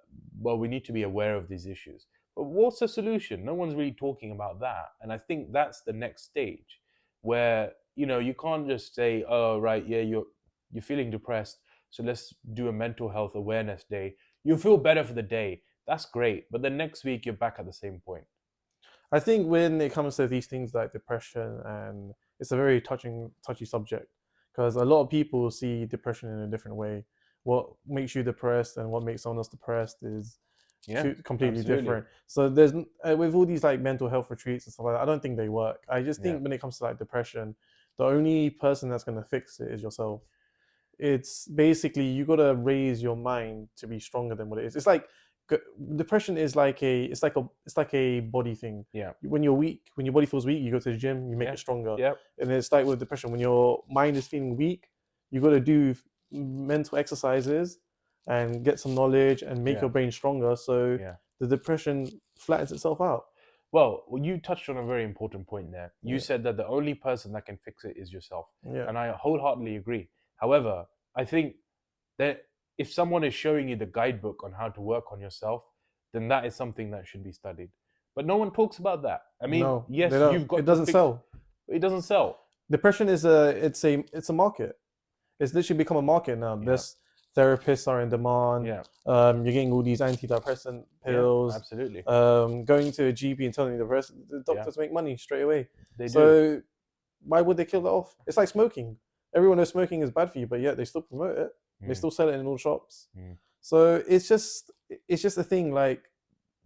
well, we need to be aware of these issues. But what's the solution? No one's really talking about that. And I think that's the next stage where, you can't just say, oh, right, yeah, you're feeling depressed. So let's do a mental health awareness day. You feel better for the day. That's great. But the next week, you're back at the same point. I think when it comes to these things like depression, and it's a very touchy subject because a lot of people see depression in a different way. What makes you depressed and what makes someone else depressed is Yeah, completely absolutely. different. So there's with all these like mental health retreats and stuff like that, I don't think they work. I just Yeah. think when it comes to like depression, the only person that's going to fix it is yourself. It's basically you got to raise your mind to be stronger than what it is. It's like depression is like a body thing. Yeah. When you're weak, when your body feels weak, you go to the gym, you make Yeah. it stronger. Yeah. And it's like with depression, when your mind is feeling weak, you got to do mental exercises and get some knowledge and make Yeah. your brain stronger so Yeah. the depression flattens itself out. Well, you touched on a very important point there. You Yeah, said that the only person that can fix it is yourself. yeah. And I wholeheartedly agree. However, I think that if someone is showing you the guidebook on how to work on yourself, then that is something that should be studied. But no one talks about that. I mean, No, they yes, don't. you've It got to doesn't fix, sell. it doesn't sell. Depression is a market. It's literally become a market now. Yeah. This therapists are in demand. Yeah. You're getting all these antidepressant Yeah. pills. Absolutely. Going to a GP and telling the Yeah. doctors make money straight away. They do. So why would they kill that off? It's like smoking. Everyone knows smoking is bad for you, but yet they still promote it. They Mm, still sell it in all shops. mm. So it's just a thing. Like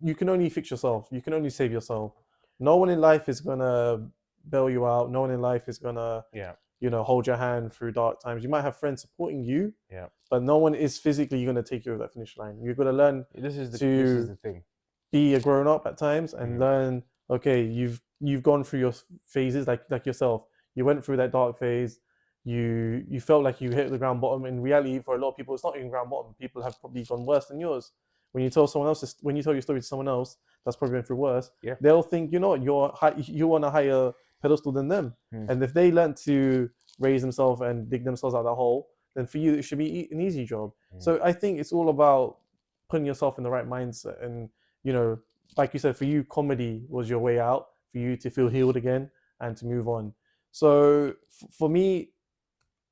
you can only fix yourself. You can only save yourself. No one in life is gonna bail you out. No one in life is gonna Yeah. hold your hand through dark times. You might have friends supporting you, Yeah. but no one is physically going to take you over that finish line. You've got to learn This is to the thing. be a grown up at times and Mm. learn. Okay, you've gone through your phases, like yourself. You went through that dark phase. You felt like you hit the ground bottom. In reality, for a lot of people, it's not even ground bottom. People have probably gone worse than yours. When you tell your story to someone else that's probably been through worse, Yeah. they'll think you're on a higher pedestal than them. Mm. And if they learn to raise themselves and dig themselves out of that hole, then for you it should be an easy job. Mm. So I think it's all about putting yourself in the right mindset. And like you said, for you, comedy was your way out for you to feel healed again and to move on. So for me,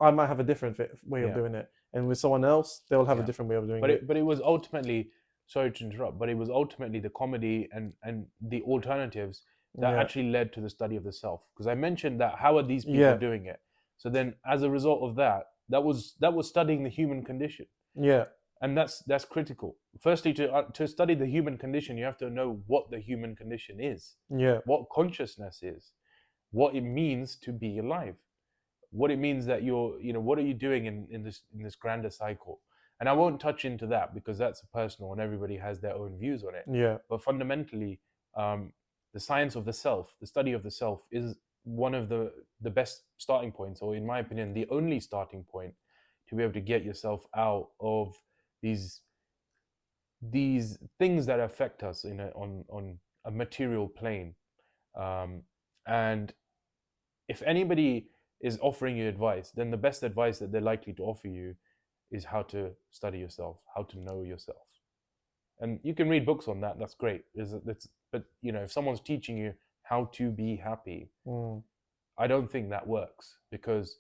I might have a different way of Yeah. doing it, and with someone else, they'll have a Yeah. different way of doing But it. it was ultimately, sorry to interrupt, but it was ultimately the comedy and the alternatives that Yeah, actually led to the study of the self. Because I mentioned that how are these people yeah, doing it? So then, as a result of that, that was studying the human condition, yeah, and that's critical. Firstly, to study the human condition, you have to know what the human condition is, yeah. what consciousness is, what it means to be alive, what it means that what are you doing in this grander cycle. And I won't touch into that because that's personal and everybody has their own views on it. Yeah. But fundamentally, the science of the self, the study of the self, is one of the best starting points, or in my opinion the only starting point, to be able to get yourself out of these these things that affect us on a material plane. And if anybody is offering you advice, then the best advice that they're likely to offer you is how to study yourself, how to know yourself. And you can read books on that. That's great. But if someone's teaching you how to be happy, Mm. I don't think that works, because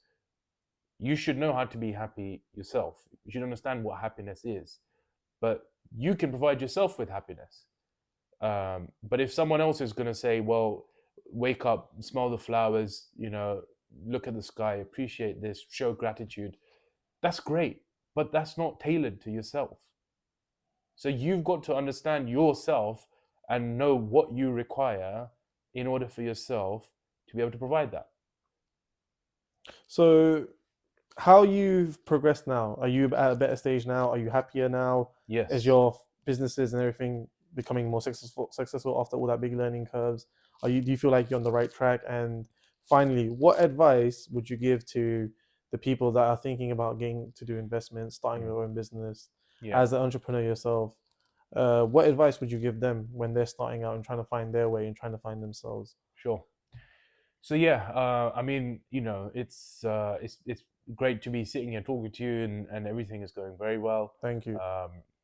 you should know how to be happy yourself. You should understand what happiness is, but you can provide yourself with happiness. But if someone else is going to say, well, wake up, smell the flowers, look at the sky, appreciate this, show gratitude, that's great, but that's not tailored to yourself. So you've got to understand yourself and know what you require in order for yourself to be able to provide that. So how you've progressed now? Are you at a better stage now? Are you happier now? Is Yes. your businesses and everything becoming more successful after all that big learning curves? Do you feel like you're on the right track? And finally, what advice would you give to the people that are thinking about getting to do investments, starting Mm. their own business, Yeah, as an entrepreneur yourself? What advice would you give them when they're starting out and trying to find their way and trying to find themselves? sure. So yeah, I mean, it's great to be sitting here talking to you, and everything is going very well. Thank you.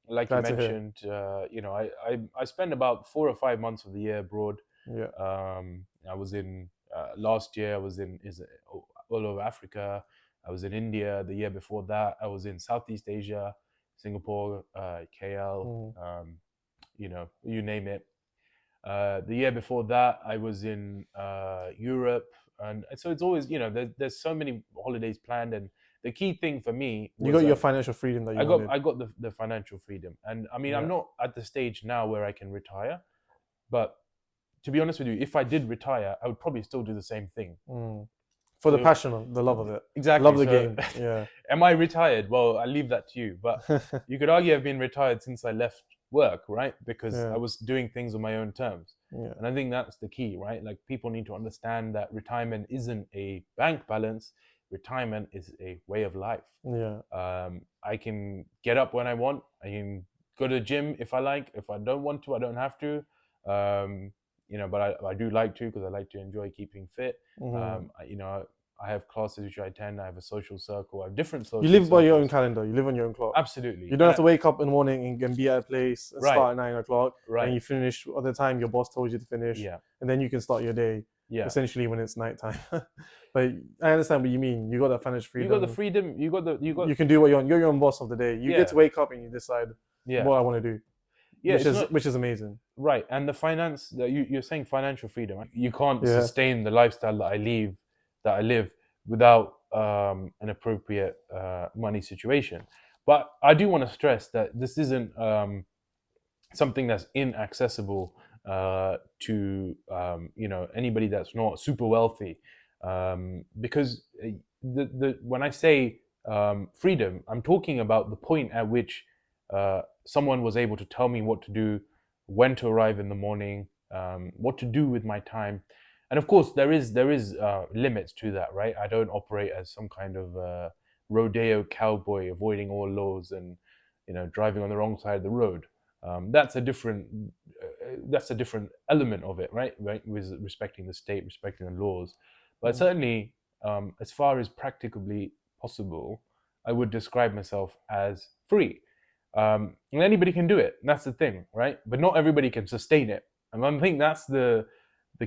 Like you Glad to hear. mentioned, I spend about 4 or 5 months of the year abroad. Yeah. I was in last year. I was in all over Africa. I was in India. The year before that, I was in Southeast Asia, Singapore, KL. Mm. You name it. The year before that, I was in Europe, and so it's always there's so many holidays planned, and the key thing for me You was got your financial freedom that I you got wanted. I got the financial freedom, and I mean I'm Yeah. not at the stage now where I can retire, but to be honest with you, if I did retire, I would probably still do the same thing. Mm. For the So passion of the love of it, exactly. love the So game. Yeah. am I retired? Well, I leave that to you. But you could argue I've been retired since I left work, right? Because I Yeah. was doing things on my own terms. Yeah. And I think that's the key, right? Like people need to understand that retirement isn't a bank balance. Retirement is a way of life. Yeah. I can get up when I want. I can go to the gym if I like. If I don't want to, I don't have to. But I do like to, because I like to enjoy keeping fit. Mhm. I have classes which I attend. I have a social circle. I have different You social live by your own circles. calendar. You live on your own clock. Absolutely. You don't have to wake up in the morning and be at a place and Right, start at 9 o'clock. And right. you finish at the time your boss told you to finish, Yeah, and then you can start your day yeah. essentially when it's nighttime. But I understand what you mean. You got that financial You got the freedom. freedom. You can do what you want. You're your own boss of the day. You get Yeah, to wake up and you decide yeah, what I want to do, yeah. It's not which is amazing. right. And the finance that you're saying financial freedom. Right? You can't Yeah. sustain the lifestyle that I live without an appropriate money situation. But I do want to stress that this isn't something that's inaccessible to anybody that's not super wealthy. Because the when I say freedom, I'm talking about the point at which someone was able to tell me what to do, when to arrive in the morning, what to do with my time, and of course there is limits to that, right? I don't operate as some kind of rodeo cowboy avoiding all laws and driving on the wrong side of the road. That's a different element of it, right? Right, with respecting the state, respecting the laws, but Mm. certainly, as far as practicably possible, I would describe myself as free. And anybody can do it. That's the thing, right? But not everybody can sustain it, and I think that's the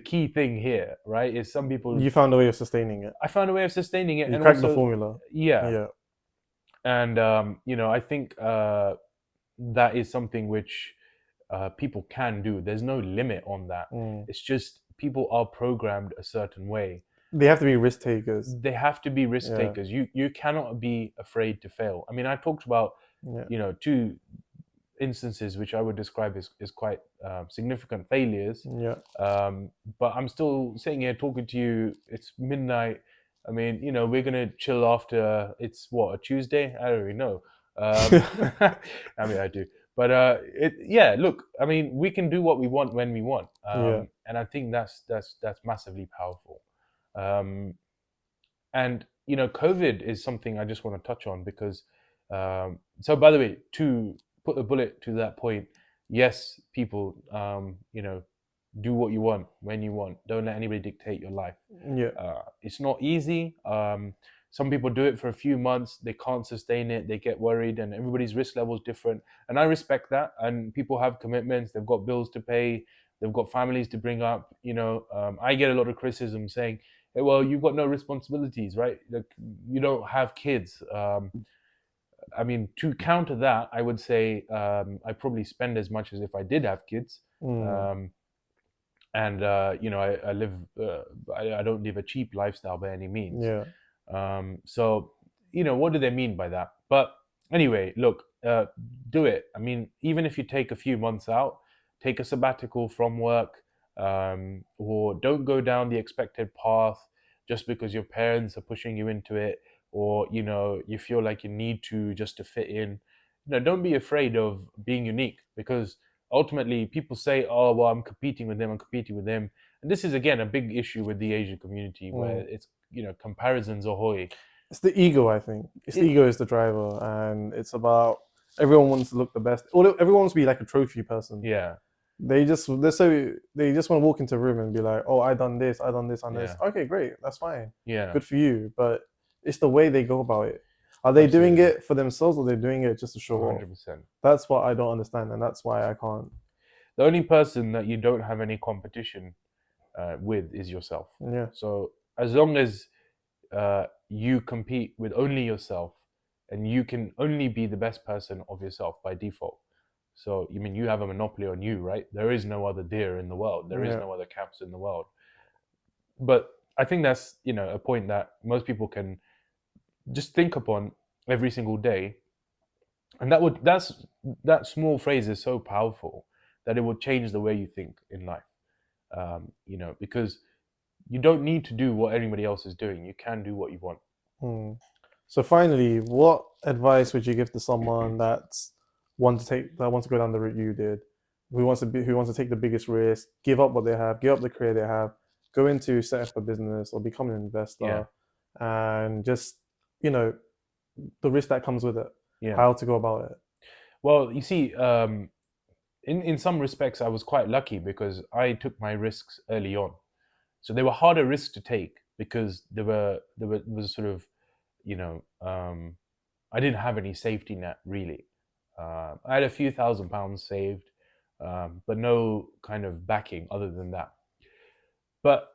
key thing here, right? Is some people. You found a way of sustaining it. I found a way of sustaining it, You and cracked the also, formula. yeah, Yeah. and I think that is something which people can do. There's no limit on that. Mm. It's just people are programmed a certain way. They have to be risk takers. They have to be risk Yeah. takers. You cannot be afraid to fail. I mean, I talked about Yeah. two instances which I would describe as quite significant failures. Yeah. But I'm still sitting here talking to you. It's midnight. I mean, we're gonna chill after. It's what, a Tuesday? I don't really know. I mean, I do. But yeah. Look, I mean, we can do what we want when we want, Yeah. and I think that's massively powerful. And COVID is something I just want to touch on because. So, by the way, to put a bullet to that point, yes, people, do what you want when you want. Don't let anybody dictate your life. Yeah. It's not easy. Some people do it for a few months, they can't sustain it, they get worried, and everybody's risk level is different. And I respect that. And people have commitments, they've got bills to pay, they've got families to bring up. I get a lot of criticism saying, hey, well, you've got no responsibilities, right? Like, you don't have kids. I mean, to counter that, I would say I probably spend as much as if I did have kids. Mm. And I live. I don't live a cheap lifestyle by any means. Yeah. So what do they mean by that? But anyway, look, do it. I mean, even if you take a few months out, take a sabbatical from work, or don't go down the expected path just because your parents are pushing you into it, or you feel like you need to just to fit in. Don't be afraid of being unique, because ultimately people say, oh well, I'm competing with them, and this is again a big issue with the Asian community, where Mm. it's comparisons ahoy. It's the ego, I think. It's the ego is the driver, and it's about everyone wants to look the best. Although everyone wants to be like a trophy person. Yeah, They just want to walk into a room and be like, oh, I done this, I done this, I done this. Yeah. Okay, great, that's fine. yeah, Good for you. But it's the way they go about it. Are they doing absolutely. it for themselves, or they're doing it just to show off? 100%. That's what I don't understand, and that's why I can't. The only person that you don't have any competition with is yourself. Yeah. So as long as you compete with only yourself, and you can only be the best person of yourself by default. So you mean you have a monopoly on you, right? There is no other deer in the world. There is Yeah. no other Kaps in the world. But I think that's a point that most people can just think upon every single day, and that small phrase is so powerful that it will change the way you think in life. Because you don't need to do what anybody else is doing. You can do what you want. Hmm. So finally, what advice would you give to someone that wants to go down the route you did, who wants to take the biggest risk, give up what they have, give up the career they have, go into set up a business or become an Yeah. investor, and just the risk that comes with it, Yeah. how to go about it? Well, you see, in some respects, I was quite lucky because I took my risks early on. So they were harder risks to take because there was sort of, I didn't have any safety net really. I had a few £1,000s saved, but no kind of backing other than that. But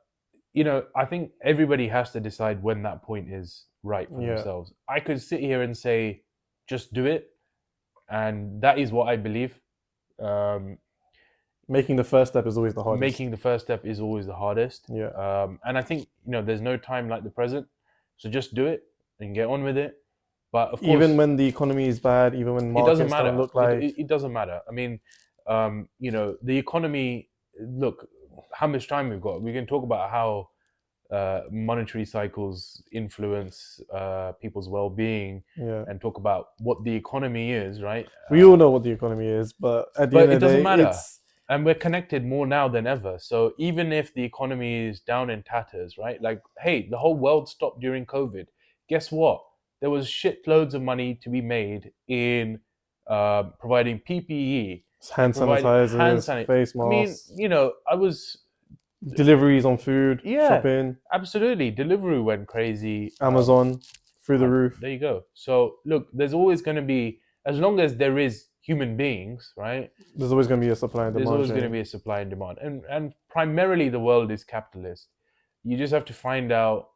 I think everybody has to decide when that point is right for Yeah. themselves. I could sit here and say, just do it, and that is what I believe. Making the first step is always the hardest. Making the first step is always the hardest. Yeah. And I think there's no time like the present, so just do it and get on with it. But of course, Even when the economy is bad, even when markets it doesn't matter. don't look like It doesn't matter. I mean, the economy. Look, how much time we've got. We can talk about how monetary cycles influence people's well-being, Yeah. and talk about what the economy is, right? We all know what the economy is, but at the But end it of the doesn't day, matter. it's And we're connected more now than ever. So even if the economy is down in tatters, right? Like, hey, the whole world stopped during COVID. Guess what? There was shitloads of money to be made in providing PPE, in hand providing hand sanitizers, sanitizer. face I mean, masks, I was, deliveries on food, yeah, shopping, absolutely. Deliveroo went crazy. Amazon through the roof. There you go. So look, there's always going to be, as long as there is human beings, right? There's always going to be a supply and There's demand always going to chain. be a supply and demand, and primarily the world is capitalist. You just have to find out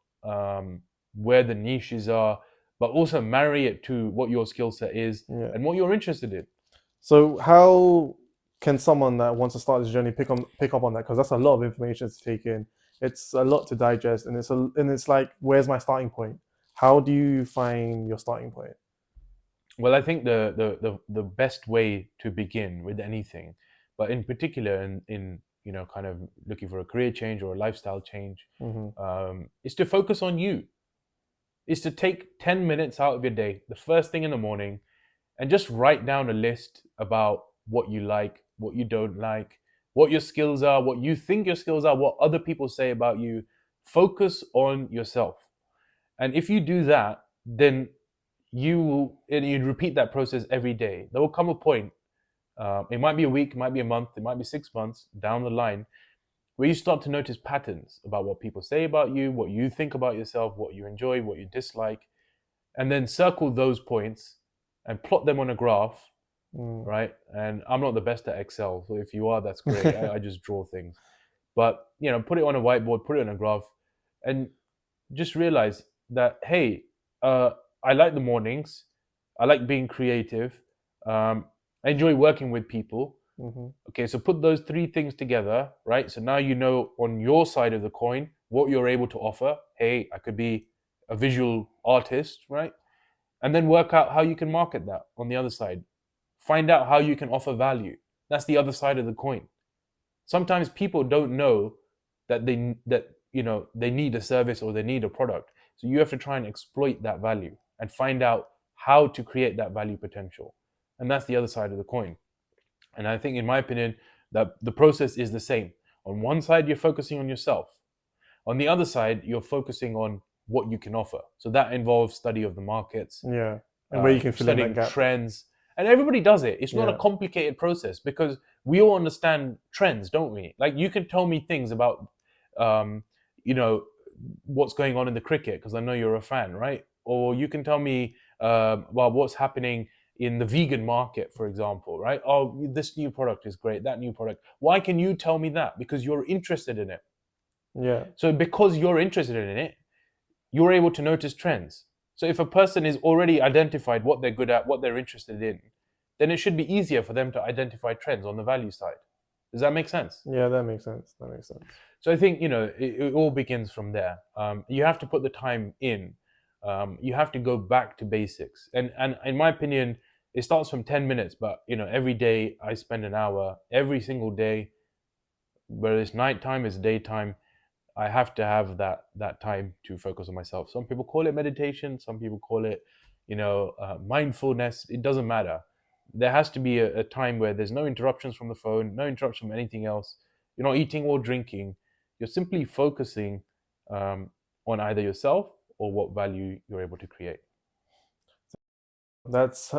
where the niches are, but also marry it to what your skill set is Yeah. and what you're interested in. So how can someone that wants to start this journey pick up on that? Because that's a lot of information to take in. It's a lot to digest, and it's like, where's my starting point? How do you find your starting point? Well, I think the best way to begin with anything, but in particular in kind of looking for a career change or a lifestyle change, is to focus on you. Is to take 10 minutes out of your day, the first thing in the morning, and just write down a list about what you like, what you don't like, what your skills are, what you think your skills are, what other people say about you. Focus on yourself. And if you do that, then you repeat that process every day. There will come a point, it might be a week, it might be a month, it might be 6 months down the line, where you start to notice patterns about what people say about you, what you think about yourself, what you enjoy, what you dislike, and then circle those points and plot them on a graph, right? And I'm not the best at Excel, so if you are, that's great. I just draw things, but put it on a whiteboard, put it on a graph, and just realize that, hey, I like the mornings, I like being creative, I enjoy working with people. Okay, so put those three things together, right? So now you know on your side of the coin what you're able to offer. Hey, I could be a visual artist, right? And then work out how you can market that on the other side. Find out how you can offer value. That's the other side of the coin. Sometimes people don't know that they need a service or they need a product. So you have to try and exploit that value and find out how to create that value potential. And that's the other side of the coin. And I think, in my opinion, that the process is the same. On one side, you're focusing on yourself. On the other side, you're focusing on what you can offer. So that involves study of the markets, Yeah, and where you can fill in that studying gap. trends. And everybody does it. It's not a Yeah. complicated process because we all understand trends, don't we? Like, you can tell me things about, what's going on in the cricket because I know you're a fan, right? Or you can tell me about what's happening in the vegan market, for example, right? Oh, this new product is great, that new product. Why can you tell me that? Because you're interested in it. Yeah. So because you're interested in it, you're able to notice trends. So if a person is already identified what they're good at, what they're interested in, then it should be easier for them to identify trends on the value side. Does that make sense? Yeah, that makes sense. That makes sense. So I think, it all begins from there. You have to put the time in. You have to go back to basics. And in my opinion, it starts from 10 minutes, but every day I spend an hour, every single day, whether it's nighttime, it's daytime, I have to have that time to focus on myself. Some people call it meditation. Some people call it, mindfulness. It doesn't matter. There has to be a time where there's no interruptions from the phone, no interruptions from anything else. You're not eating or drinking. You're simply focusing on either yourself or what value you're able to create. That's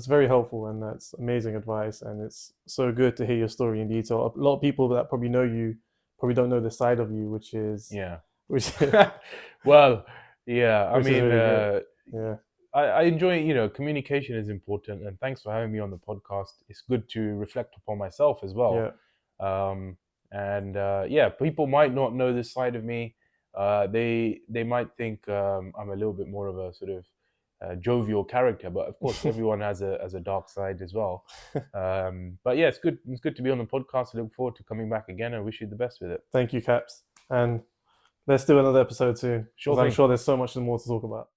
very helpful, and that's amazing advice, and it's so good to hear your story in detail. A lot of people that probably know you probably don't know the side of you, which is Yeah. which Well, yeah. I which is mean, really great. Yeah. I enjoy, communication is important, and thanks for having me on the podcast. It's good to reflect upon myself as well. Yeah. Yeah, people might not know this side of me. They might think I'm a little bit more of a sort of jovial character, but of course, everyone has a dark side as well. But yeah, it's good. It's good to be on the podcast. I look forward to coming back again. I wish you the best with it. Thank you, Kaps. And let's do another episode soon, Sure because I'm thing. sure there's so much more to talk about.